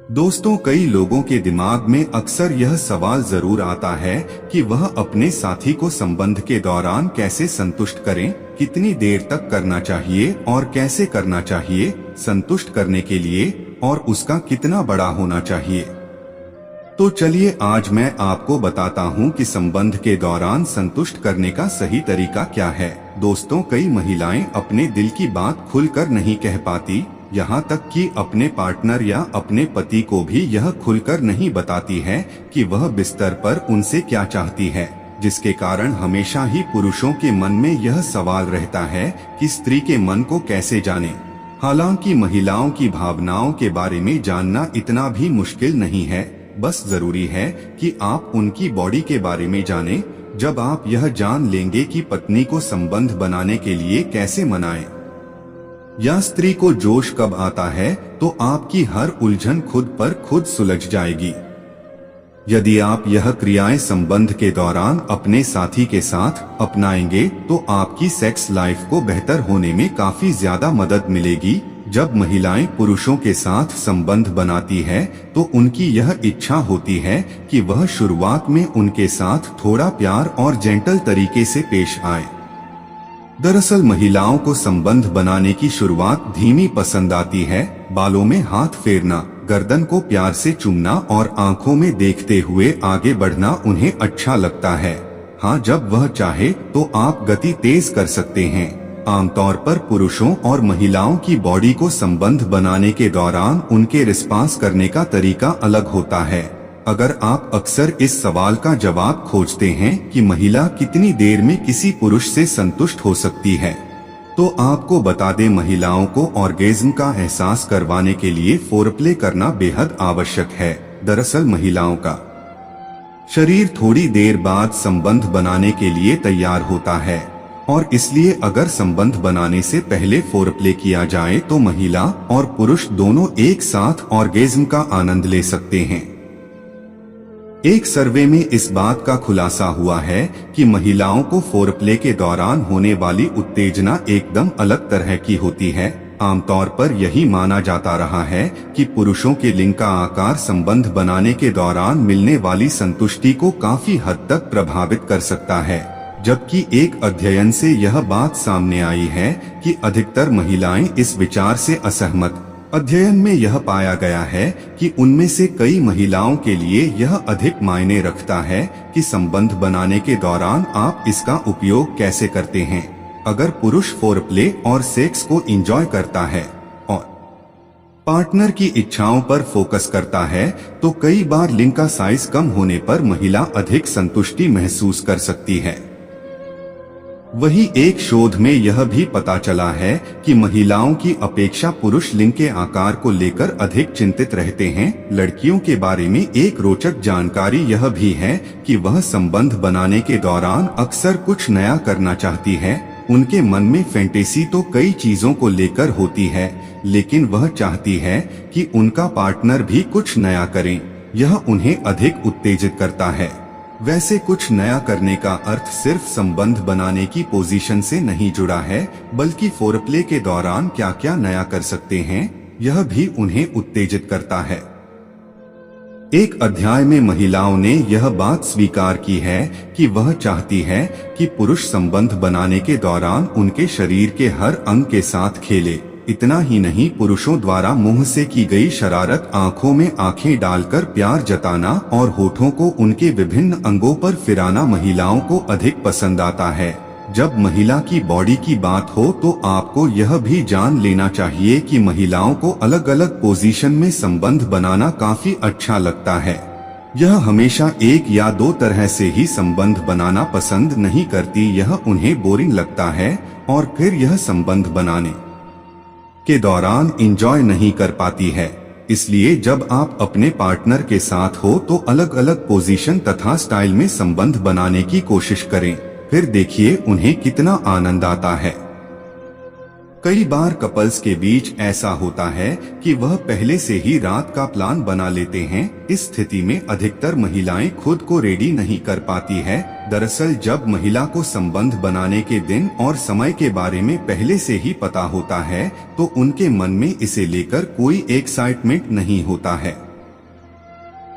दोस्तों, कई लोगों के दिमाग में अक्सर यह सवाल जरूर आता है कि वह अपने साथी को संबंध के दौरान कैसे संतुष्ट करें, कितनी देर तक करना चाहिए और कैसे करना चाहिए, संतुष्ट करने के लिए और उसका कितना बड़ा होना चाहिए। तो चलिए आज मैं आपको बताता हूं कि संबंध के दौरान संतुष्ट करने का सही तरीका क्या है। दोस्तों, कई महिलाएं अपने दिल की बात खुलकर नहीं कह पाती, यहाँ तक कि अपने पार्टनर या अपने पति को भी यह खुलकर नहीं बताती है कि वह बिस्तर पर उनसे क्या चाहती है, जिसके कारण हमेशा ही पुरुषों के मन में यह सवाल रहता है कि स्त्री के मन को कैसे जाने। हालांकि महिलाओं की भावनाओं के बारे में जानना इतना भी मुश्किल नहीं है, बस जरूरी है कि आप उनकी बॉडी के बारे में जानें। जब आप यह जान लेंगे कि पत्नी को संबंध बनाने के लिए कैसे मनाएं या स्त्री को जोश कब आता है, तो आपकी हर उलझन खुद पर खुद सुलझ जाएगी। यदि आप यह क्रियाएं संबंध के दौरान अपने साथी के साथ अपनाएंगे तो आपकी सेक्स लाइफ को बेहतर होने में काफी ज्यादा मदद मिलेगी। जब महिलाएं पुरुषों के साथ संबंध बनाती है तो उनकी यह इच्छा होती है कि वह शुरुआत में उनके साथ थोड़ा प्यार और जेंटल तरीके से पेश आए। दरअसल महिलाओं को संबंध बनाने की शुरुआत धीमी पसंद आती है। बालों में हाथ फेरना, गर्दन को प्यार से चूमना और आंखों में देखते हुए आगे बढ़ना उन्हें अच्छा लगता है। हाँ, जब वह चाहे तो आप गति तेज कर सकते हैं। आमतौर पर पुरुषों और महिलाओं की बॉडी को संबंध बनाने के दौरान उनके रिस्पांस करने का तरीका अलग होता है। अगर आप अक्सर इस सवाल का जवाब खोजते हैं कि महिला कितनी देर में किसी पुरुष से संतुष्ट हो सकती है, तो आपको बता दें, महिलाओं को ऑर्गेज्म का एहसास करवाने के लिए फोरप्ले करना बेहद आवश्यक है। दरअसल महिलाओं का शरीर थोड़ी देर बाद संबंध बनाने के लिए तैयार होता है और इसलिए अगर संबंध बनाने से पहले फोरप्ले किया जाए तो महिला और पुरुष दोनों एक साथ ऑर्गेज्म का आनंद ले सकते हैं। एक सर्वे में इस बात का खुलासा हुआ है कि महिलाओं को फोरप्ले के दौरान होने वाली उत्तेजना एकदम अलग तरह की होती है। आमतौर पर यही माना जाता रहा है कि पुरुषों के लिंग का आकार संबंध बनाने के दौरान मिलने वाली संतुष्टि को काफी हद तक प्रभावित कर सकता है, जबकि एक अध्ययन से यह बात सामने आई है कि अधिकतर महिलाएं इस विचार से असहमत। अध्ययन में यह पाया गया है कि उनमें से कई महिलाओं के लिए यह अधिक मायने रखता है कि संबंध बनाने के दौरान आप इसका उपयोग कैसे करते हैं। अगर पुरुष फोरप्ले और सेक्स को एंजॉय करता है और पार्टनर की इच्छाओं पर फोकस करता है तो कई बार लिंग का साइज कम होने पर महिला अधिक संतुष्टि महसूस कर सकती है। वहीं एक शोध में यह भी पता चला है कि महिलाओं की अपेक्षा पुरुष लिंग के आकार को लेकर अधिक चिंतित रहते हैं। लड़कियों के बारे में एक रोचक जानकारी यह भी है कि वह संबंध बनाने के दौरान अक्सर कुछ नया करना चाहती है। उनके मन में फैंटेसी तो कई चीजों को लेकर होती है, लेकिन वह चाहती है कि उनका पार्टनर भी कुछ नया करे। यह उन्हें अधिक उत्तेजित करता है। वैसे कुछ नया करने का अर्थ सिर्फ संबंध बनाने की पोजीशन से नहीं जुड़ा है, बल्कि फोरप्ले के दौरान क्या क्या नया कर सकते हैं, यह भी उन्हें उत्तेजित करता है। एक अध्याय में महिलाओं ने यह बात स्वीकार की है कि वह चाहती है कि पुरुष संबंध बनाने के दौरान उनके शरीर के हर अंग के साथ खेले। इतना ही नहीं, पुरुषों द्वारा मुंह से की गई शरारत, आंखों में आंखें डालकर प्यार जताना और होठों को उनके विभिन्न अंगों पर फिराना महिलाओं को अधिक पसंद आता है। जब महिला की बॉडी की बात हो तो आपको यह भी जान लेना चाहिए कि महिलाओं को अलग अलग पोजीशन में संबंध बनाना काफी अच्छा लगता है। यह हमेशा एक या दो तरह से ही संबंध बनाना पसंद नहीं करती। यह उन्हें बोरिंग लगता है और फिर यह संबंध बनाने के दौरान एंजॉय नहीं कर पाती है। इसलिए जब आप अपने पार्टनर के साथ हो तो अलग अलग पोजीशन तथा स्टाइल में संबंध बनाने की कोशिश करें, फिर देखिए उन्हें कितना आनंद आता है। कई बार कपल्स के बीच ऐसा होता है कि वह पहले से ही रात का प्लान बना लेते हैं। इस स्थिति में अधिकतर महिलाएं खुद को रेडी नहीं कर पाती है। दरअसल जब महिला को संबंध बनाने के दिन और समय के बारे में पहले से ही पता होता है तो उनके मन में इसे लेकर कोई एक्साइटमेंट नहीं होता है।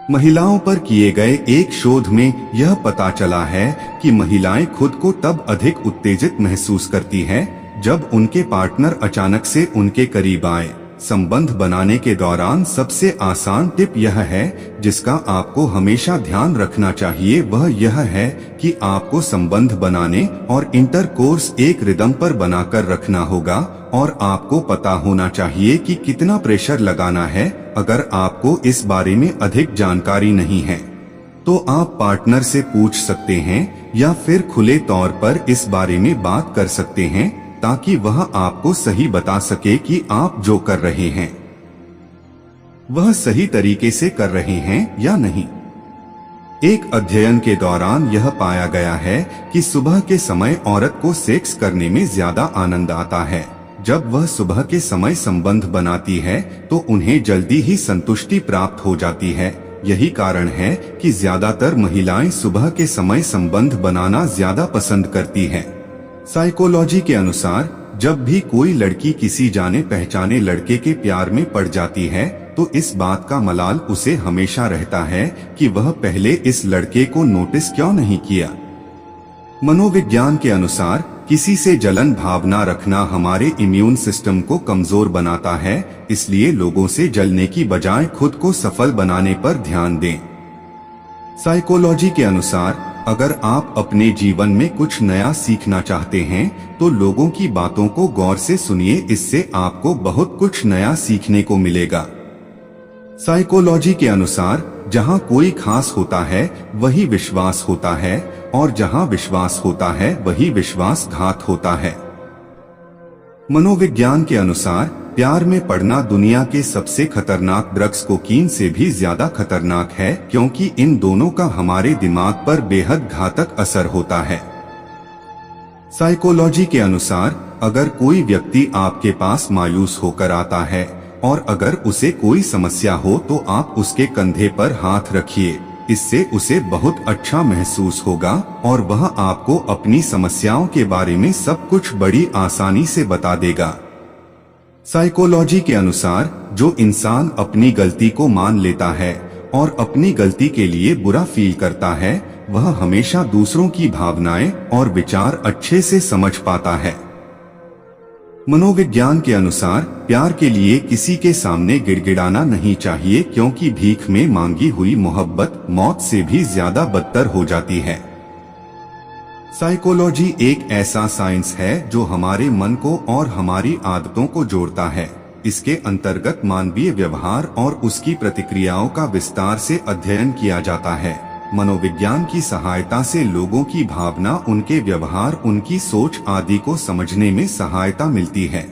महिलाओं पर किए गए एक शोध में यह पता चला है कि महिलाएं खुद को तब अधिक उत्तेजित महसूस करती हैं जब उनके पार्टनर अचानक से उनके करीब आए। संबंध बनाने के दौरान सबसे आसान टिप यह है जिसका आपको हमेशा ध्यान रखना चाहिए, वह यह है कि आपको संबंध बनाने और इंटरकोर्स एक रिदम पर बनाकर रखना होगा और आपको पता होना चाहिए कि कितना प्रेशर लगाना है। अगर आपको इस बारे में अधिक जानकारी नहीं है तो आप पार्टनर से पूछ सकते हैं या फिर खुले तौर पर इस बारे में बात कर सकते हैं ताकि वह आपको सही बता सके कि आप जो कर रहे हैं वह सही तरीके से कर रहे हैं या नहीं। एक अध्ययन के दौरान यह पाया गया है कि सुबह के समय औरत को सेक्स करने में ज्यादा आनंद आता है। जब वह सुबह के समय संबंध बनाती है तो उन्हें जल्दी ही संतुष्टि प्राप्त हो जाती है। यही कारण है कि ज्यादातर महिलाएं सुबह के समय संबंध बनाना ज्यादा पसंद करती हैं। साइकोलॉजी के अनुसार जब भी कोई लड़की किसी जाने पहचाने लड़के के प्यार में पड़ जाती है तो इस बात का मलाल उसे हमेशा रहता है कि वह पहले इस लड़के को नोटिस क्यों नहीं किया। मनोविज्ञान के अनुसार किसी से जलन भावना रखना हमारे इम्यून सिस्टम को कमजोर बनाता है, इसलिए लोगों से जलने की बजाय खुद को सफल बनाने पर ध्यान दें। साइकोलॉजी के अनुसार अगर आप अपने जीवन में कुछ नया सीखना चाहते हैं तो लोगों की बातों को गौर से सुनिए, इससे आपको बहुत कुछ नया सीखने को मिलेगा। साइकोलॉजी के अनुसार जहां कोई खास होता है वही विश्वास होता है और जहां विश्वास होता है वही विश्वासघात होता है। मनोविज्ञान के अनुसार प्यार में पड़ना दुनिया के सबसे खतरनाक ड्रग्स कोकीन से भी ज्यादा खतरनाक है, क्योंकि इन दोनों का हमारे दिमाग पर बेहद घातक असर होता है। साइकोलॉजी के अनुसार अगर कोई व्यक्ति आपके पास मायूस होकर आता है और अगर उसे कोई समस्या हो तो आप उसके कंधे पर हाथ रखिए, इससे उसे बहुत अच्छा महसूस होगा और वह आपको अपनी समस्याओं के बारे में सब कुछ बड़ी आसानी से बता देगा। साइकोलॉजी के अनुसार जो इंसान अपनी गलती को मान लेता है और अपनी गलती के लिए बुरा फील करता है वह हमेशा दूसरों की भावनाएं और विचार अच्छे से समझ पाता है। मनोविज्ञान के अनुसार प्यार के लिए किसी के सामने गिड़गिड़ाना नहीं चाहिए, क्योंकि भीख में मांगी हुई मोहब्बत मौत से भी ज्यादा बदतर हो जाती है। साइकोलॉजी एक ऐसा साइंस है जो हमारे मन को और हमारी आदतों को जोड़ता है। इसके अंतर्गत मानवीय व्यवहार और उसकी प्रतिक्रियाओं का विस्तार से अध्ययन किया जाता है। मनोविज्ञान की सहायता से लोगों की भावना, उनके व्यवहार, उनकी सोच आदि को समझने में सहायता मिलती है।